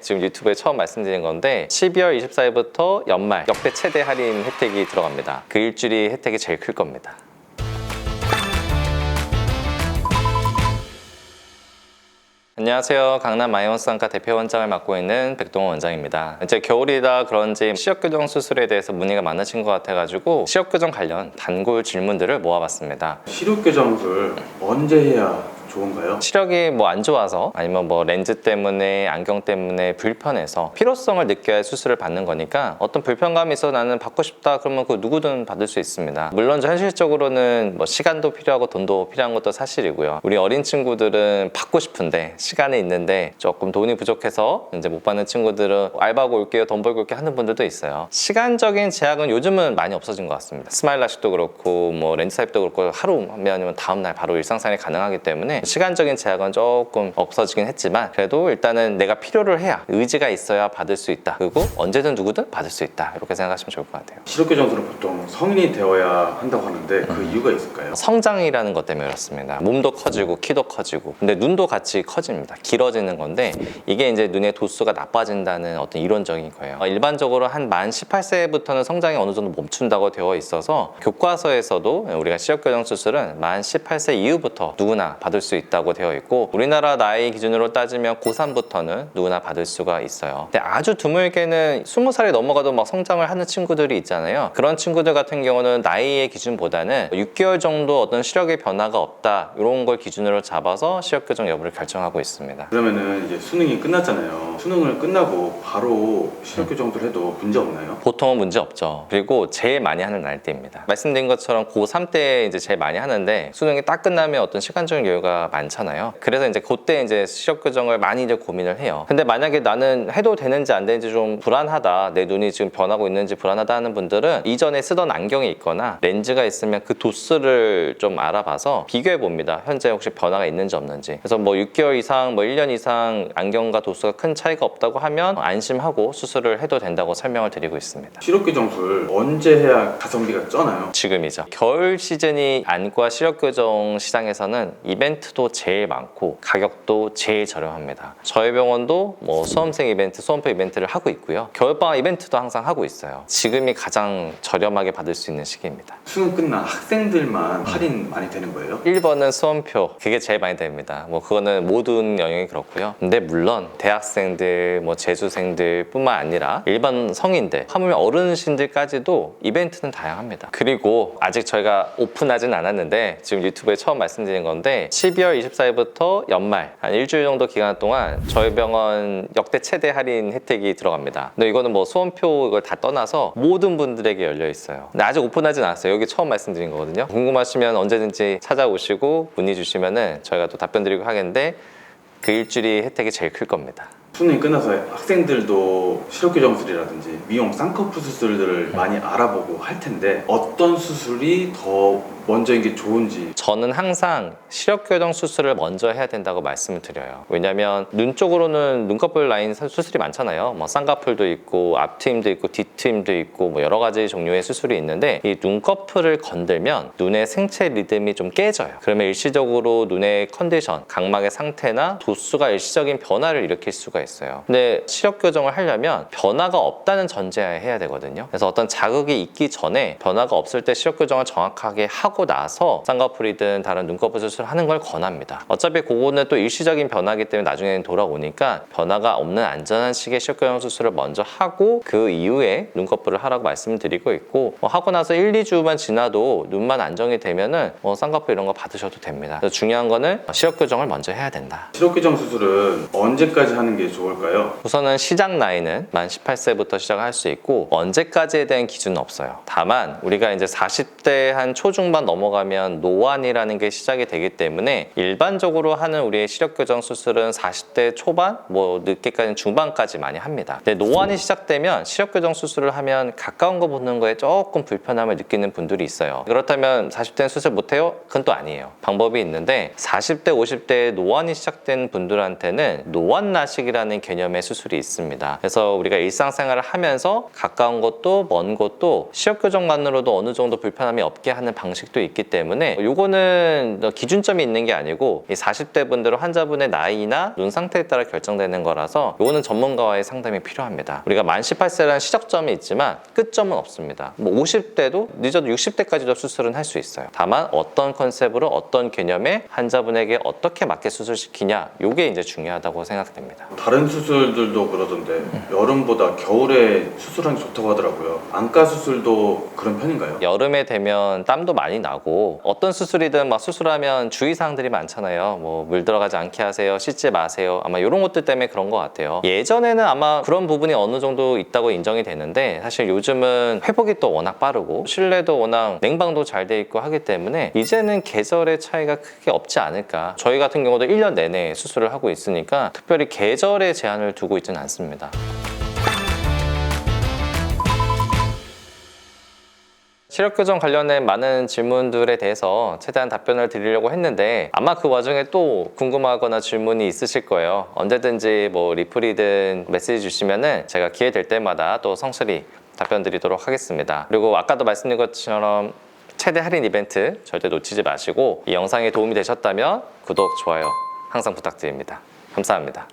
지금 유튜브에 처음 말씀드린 건데 12월 24일부터 연말 역대 최대 할인 혜택이 들어갑니다. 그 일주일이 혜택이 제일 클 겁니다. 안녕하세요. 강남 마이원스상가 대표 원장을 맡고 있는 백동원 원장입니다. 이제 겨울이다 그런지 시력교정 수술에 대해서 문의가 많으신 것 같아가지고 시력교정 관련 단골 질문들을 모아봤습니다. 시력교정술 언제 해야 좋은가요? 시력이 안 좋아서 아니면 렌즈 때문에 안경 때문에 불편해서 필요성을 느껴야 수술을 받는 거니까 어떤 불편감이 있어 나는 받고 싶다 그러면 그 누구든 받을 수 있습니다. 물론 현실적으로는 시간도 필요하고 돈도 필요한 것도 사실이고요. 우리 어린 친구들은 받고 싶은데 시간이 있는데 조금 돈이 부족해서 이제 못 받는 친구들은 알바하고 올게요, 돈 벌고 올게요 하는 분들도 있어요. 시간적인 제약은 요즘은 많이 없어진 것 같습니다. 스마일 라식도 그렇고 렌즈 타입도 그렇고 하루 하면 다음날 바로 일상생활이 가능하기 때문에 시간적인 제약은 조금 없어지긴 했지만 그래도 일단은 내가 필요를 해야 의지가 있어야 받을 수 있다. 그리고 언제든 누구든 받을 수 있다. 이렇게 생각하시면 좋을 것 같아요. 시력교정술은 보통 성인이 되어야 한다고 하는데 그 이유가 있을까요? 성장이라는 것 때문에 그렇습니다. 몸도 커지고 키도 커지고 근데 눈도 같이 커집니다. 길어지는 건데 이게 이제 눈의 도수가 나빠진다는 어떤 이론적인 거예요. 일반적으로 한 만 18세부터는 성장이 어느 정도 멈춘다고 되어 있어서 교과서에서도 우리가 시력교정 수술은 만 18세 이후부터 누구나 받을 수 있다고 되어 있고 우리나라 나이 기준으로 따지면 고3부터는 누구나 받을 수가 있어요. 근데 아주 드물게는 20살이 넘어가도 성장을 하는 친구들이 있잖아요. 그런 친구들 같은 경우는 나이의 기준보다는 6개월 정도 어떤 시력의 변화가 없다 이런 걸 기준으로 잡아서 시력교정 여부를 결정하고 있습니다. 그러면은 이제 수능이 끝났잖아요. 수능을 끝나고 바로 시력교정술 해도 문제 없나요? 보통은 문제 없죠. 그리고 제일 많이 하는 날대입니다. 말씀드린 것처럼 고3 때 이제 제일 많이 하는데 수능이 딱 끝나면 어떤 시간적인 여유가 많잖아요. 그래서 이제 그때 이제 시력교정을 많이 이제 고민을 해요. 근데 만약에 나는 해도 되는지 안 되는지 좀 불안하다, 내 눈이 지금 변하고 있는지 불안하다 하는 분들은 이전에 쓰던 안경이 있거나 렌즈가 있으면 그 도수를 좀 알아봐서 비교해 봅니다. 현재 혹시 변화가 있는지 없는지. 그래서 6개월 이상, 1년 이상 안경과 도수가 큰 차이가 없다고 하면 안심하고 수술을 해도 된다고 설명을 드리고 있습니다. 시력교정술 언제 해야 가성비가 쩌나요? 지금이죠. 겨울 시즌이 안과 시력교정 시장에서는 이벤트도 제일 많고 가격도 제일 저렴합니다. 저희 병원도 수험생 이벤트, 수험표 이벤트를 하고 있고요. 겨울방학 이벤트도 항상 하고 있어요. 지금이 가장 저렴하게 받을 수 있는 시기입니다. 수능 끝난 학생들만 할인 많이 되는 거예요? 1번은 수험표, 그게 제일 많이 됩니다. 그거는 모든 영역이 그렇고요. 근데 물론 대학생들, 재수생들 뿐만 아니라 일반 성인들, 하물며 어르신들까지도 이벤트는 다양합니다. 그리고 아직 저희가 오픈하진 않았는데 지금 유튜브에 처음 말씀드린 건데 12월 24일부터 연말 한 일주일 정도 기간 동안 저희 병원 역대 최대 할인 혜택이 들어갑니다. 근데 이거는 수험표 이걸 다 떠나서 모든 분들에게 열려 있어요. 근데 아직 오픈하진 않았어요. 여기 처음 말씀드린 거거든요. 궁금하시면 언제든지 찾아오시고 문의 주시면은 저희가 또 답변 드리고 하겠는데 그 일주일이 혜택이 제일 클 겁니다. 수능이 끝나서 학생들도 시력교정술이라든지 미용 쌍꺼풀 수술들을 많이 알아보고 할 텐데 어떤 수술이 더 먼저인 게 좋은지. 저는 항상 시력교정 수술을 먼저 해야 된다고 말씀을 드려요. 왜냐면 눈 쪽으로는 눈꺼풀 라인 수술이 많잖아요. 쌍꺼풀도 있고 앞트임도 있고 뒤트임도 있고 여러 가지 종류의 수술이 있는데 이 눈꺼풀을 건들면 눈의 생체 리듬이 좀 깨져요. 그러면 일시적으로 눈의 컨디션, 각막의 상태나 도수가 일시적인 변화를 일으킬 수가 있어요. 근데 시력교정을 하려면 변화가 없다는 전제하에 해야 되거든요. 그래서 어떤 자극이 있기 전에 변화가 없을 때 시력교정을 정확하게 하고 나서 쌍꺼풀이든 다른 눈꺼풀 수술을 하는 걸 권합니다. 어차피 그거는 또 일시적인 변화이기 때문에 나중에는 돌아오니까 변화가 없는 안전한 시기에 시력교정 수술을 먼저 하고 그 이후에 눈꺼풀을 하라고 말씀드리고 있고 하고 나서 1, 2주만 지나도 눈만 안정이 되면은 쌍꺼풀 이런 거 받으셔도 됩니다. 그래서 중요한 거는 시력교정을 먼저 해야 된다. 시력교정 수술은 언제까지 하는 게 좋을까요? 우선은 시작 나이는 만 18세부터 시작할 수 있고 언제까지에 대한 기준은 없어요. 다만 우리가 이제 40대 한 초중반 넘어가면 노안이라는 게 시작이 되기 때문에 일반적으로 하는 우리의 시력교정 수술은 40대 초반, 늦게까지는 중반까지 많이 합니다. 근데 노안이 시작되면 시력교정 수술을 하면 가까운 거 보는 거에 조금 불편함을 느끼는 분들이 있어요. 그렇다면 40대는 수술 못해요? 그건 또 아니에요. 방법이 있는데 40대, 50대에 노안이 시작된 분들한테는 노안라식이라는 개념의 수술이 있습니다. 그래서 우리가 일상생활을 하면서 가까운 곳도 먼 곳도 시력교정만으로도 어느 정도 불편함이 없게 하는 방식도 수도 있기 때문에 요거는 기준점이 있는 게 아니고 이 40대 분들은 환자분의 나이나 눈 상태에 따라 결정되는 거라서 요거는 전문가와의 상담이 필요합니다. 우리가 만 18세라는 시작점이 있지만 끝점은 없습니다. 뭐 50대도 늦어도 60대까지도 수술은 할 수 있어요. 다만 어떤 컨셉으로 어떤 개념의 환자분에게 어떻게 맞게 수술시키냐 요게 이제 중요하다고 생각됩니다. 다른 수술들도 그러던데 여름보다 겨울에 수술하는 게 좋다고 하더라고요. 안과 수술도 그런 편인가요? 여름에 되면 땀도 많이 나고 어떤 수술이든 막 수술하면 주의사항들이 많잖아요. 뭐 물 들어가지 않게 하세요, 씻지 마세요. 아마 이런 것들 때문에 그런 것 같아요. 예전에는 아마 그런 부분이 어느 정도 있다고 인정이 되는데 사실 요즘은 회복이 또 워낙 빠르고 실내도 워낙 냉방도 잘 돼 있고 하기 때문에 이제는 계절의 차이가 크게 없지 않을까. 저희 같은 경우도 1년 내내 수술을 하고 있으니까 특별히 계절에 제한을 두고 있지는 않습니다. 시력교정 관련된 많은 질문들에 대해서 최대한 답변을 드리려고 했는데 아마 그 와중에 또 궁금하거나 질문이 있으실 거예요. 언제든지 뭐 리플이든 메시지 주시면은 제가 기회 될 때마다 또 성실히 답변 드리도록 하겠습니다. 그리고 아까도 말씀드린 것처럼 최대 할인 이벤트 절대 놓치지 마시고 이 영상이 도움이 되셨다면 구독, 좋아요 항상 부탁드립니다. 감사합니다.